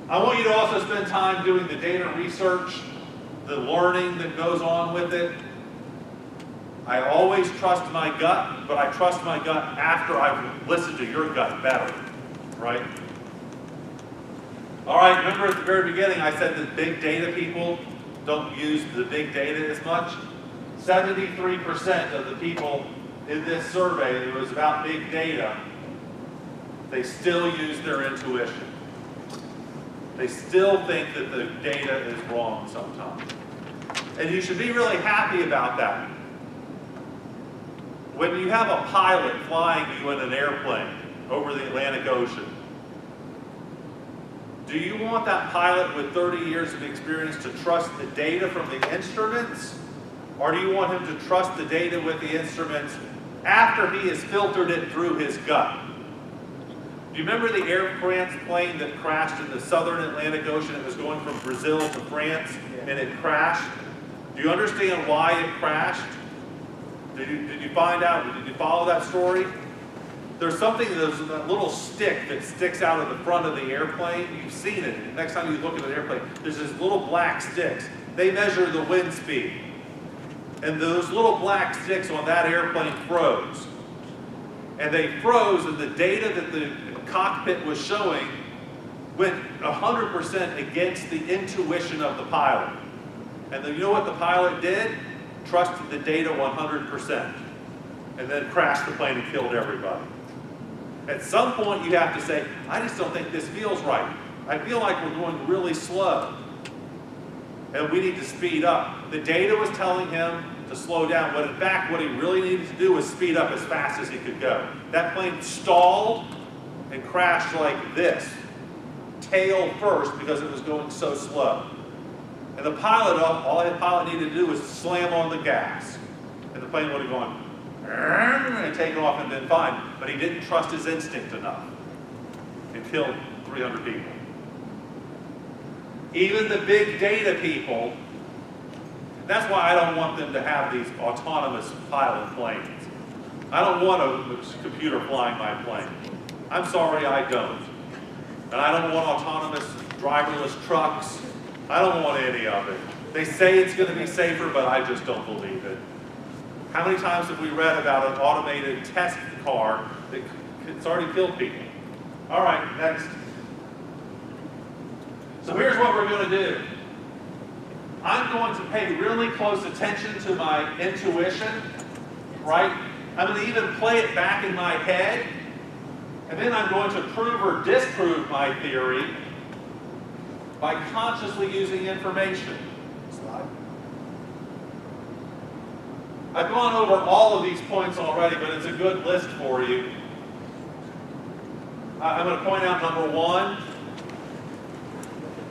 I want you to also spend time doing the data research, the learning that goes on with it. I always trust my gut, but I trust my gut after I've listened to your gut better, right? All right, remember at the very beginning I said that big data people don't use the big data as much? 73% of the people in this survey that was about big data, they still use their intuition. They still think that the data is wrong sometimes. And you should be really happy about that. When you have a pilot flying you in an airplane over the Atlantic Ocean, do you want that pilot with 30 years of experience to trust the data from the instruments? Or do you want him to trust the data with the instruments after he has filtered it through his gut? Do you remember the Air France plane that crashed in the southern Atlantic Ocean? It was going from Brazil to France, and it crashed. Do you understand why it crashed? Did you find out? Did you follow that story? There's something, there's a little stick that sticks out of the front of the airplane. You've seen it. Next time you look at an airplane, there's these little black sticks. They measure the wind speed. And those little black sticks on that airplane froze. And they froze, and the data that the cockpit was showing went 100% against the intuition of the pilot. And then you know what the pilot did? Trusted the data 100%. And then crashed the plane and killed everybody. At some point you have to say, I just don't think this feels right. I feel like we're going really slow. And we need to speed up. The data was telling him to slow down, but in fact what he really needed to do was speed up as fast as he could go. That plane stalled and crashed like this, tail first, because it was going so slow. And the pilot, all the pilot needed to do was slam on the gas. And the plane would have gone, and taken off and been fine. But he didn't trust his instinct enough and killed 300 people. Even the big data people, that's why I don't want them to have these autonomous pilot planes. I don't want a computer flying my plane. I'm sorry, I don't. And I don't want autonomous driverless trucks. I don't want any of it. They say it's going to be safer, but I just don't believe it. How many times have we read about an automated test car that's already killed people? All right, next. So here's what we're going to do. I'm going to pay really close attention to my intuition, right? I'm going to even play it back in my head, and then I'm going to prove or disprove my theory by consciously using information. Slide. I've gone over all of these points already, but it's a good list for you. I'm going to point out number one,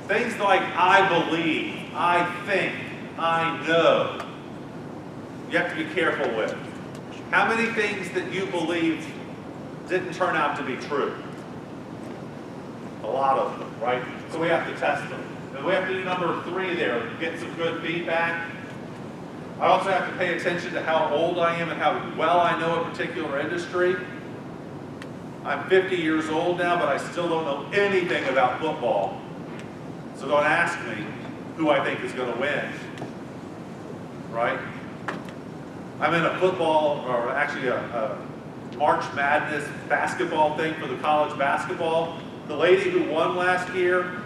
things like I believe, I think, I know. You have to be careful with. How many things that you believed didn't turn out to be true? A lot of them, right? So we have to test them. And we have to do number three there, get some good feedback. I also have to pay attention to how old I am and how well I know a particular industry. I'm 50 years old now, but I still don't know anything about football. So don't ask me who I think is going to win, right? I'm in a football, or actually a March Madness basketball thing for the college basketball. The lady who won last year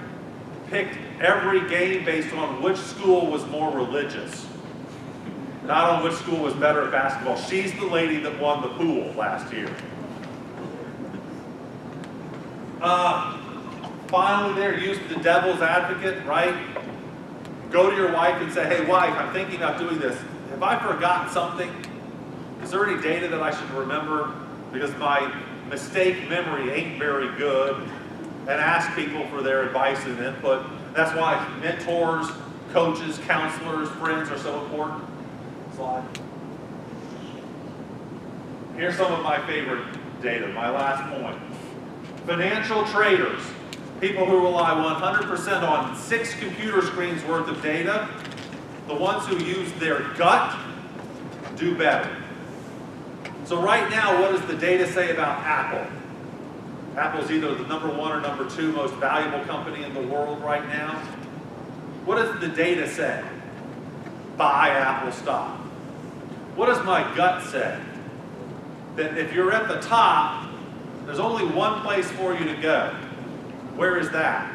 picked every game based on which school was more religious, not on which school was better at basketball. She's the lady that won the pool last year. Finally there, use the devil's advocate, right? Go to your wife and say, hey wife, I'm thinking about doing this. Have I forgotten something? Is there any data that I should remember? Because my mistake memory ain't very good. And ask people for their advice and input. That's why mentors, coaches, counselors, friends are so important. Slide. Here's some of my favorite data, my last point. Financial traders, people who rely 100% on 6 computer screens worth of data, the ones who use their gut do better. So right now, what does the data say about Apple? Apple's either the number 1 or number 2 most valuable company in the world right now. What does the data say? Buy Apple stock. What does my gut say? That if you're at the top, there's only one place for you to go. Where is that?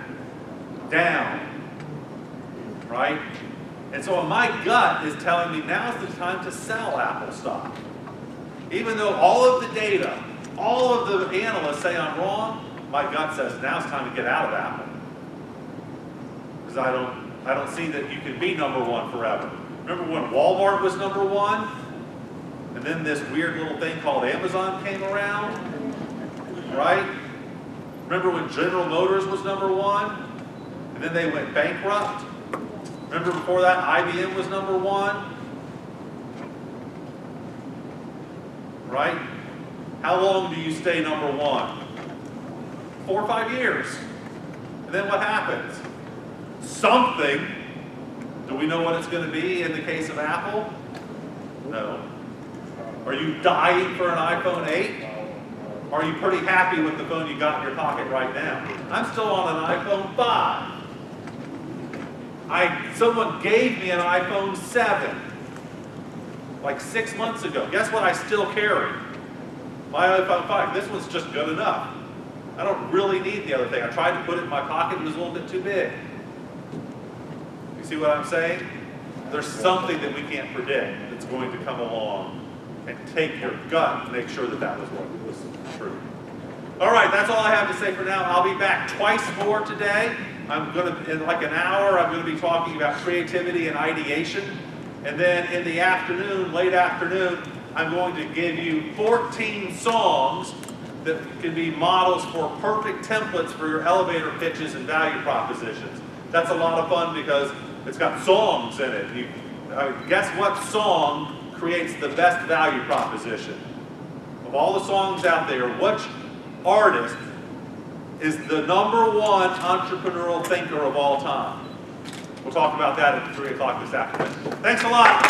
Down. Right? And so my gut is telling me now's the time to sell Apple stock. Even though all of the data, all of the analysts say I'm wrong, my gut says now it's time to get out of Apple. Because I don't see that you can be number 1 forever. Remember when Walmart was number 1? And then this weird little thing called Amazon came around? Right? Remember when General Motors was number 1? And then they went bankrupt? Remember before that IBM was number 1? Right? How long do you stay number 1? 4 or 5 years. And then what happens? Something. Do we know what it's going to be in the case of Apple? No. Are you dying for an iPhone 8? Are you pretty happy with the phone you got in your pocket right now? I'm still on an iPhone 5. Someone gave me an iPhone 7 like 6 months ago. Guess what I still carry? My iPhone 5. This one's just good enough. I don't really need the other thing. I tried to put it in my pocket, it was a little bit too big. You see what I'm saying? There's something that we can't predict that's going to come along and take your gut and make sure that that was what was true. All right, that's all I have to say for now. I'll be back twice more today. In like an hour, I'm going to be talking about creativity and ideation. And then in the afternoon, late afternoon, I'm going to give you 14 songs that can be models for perfect templates for your elevator pitches and value propositions. That's a lot of fun because it's got songs in it. Guess what song creates the best value proposition? Of all the songs out there, which artist is the number 1 entrepreneurial thinker of all time? We'll talk about that at 3 o'clock this afternoon. Thanks a lot.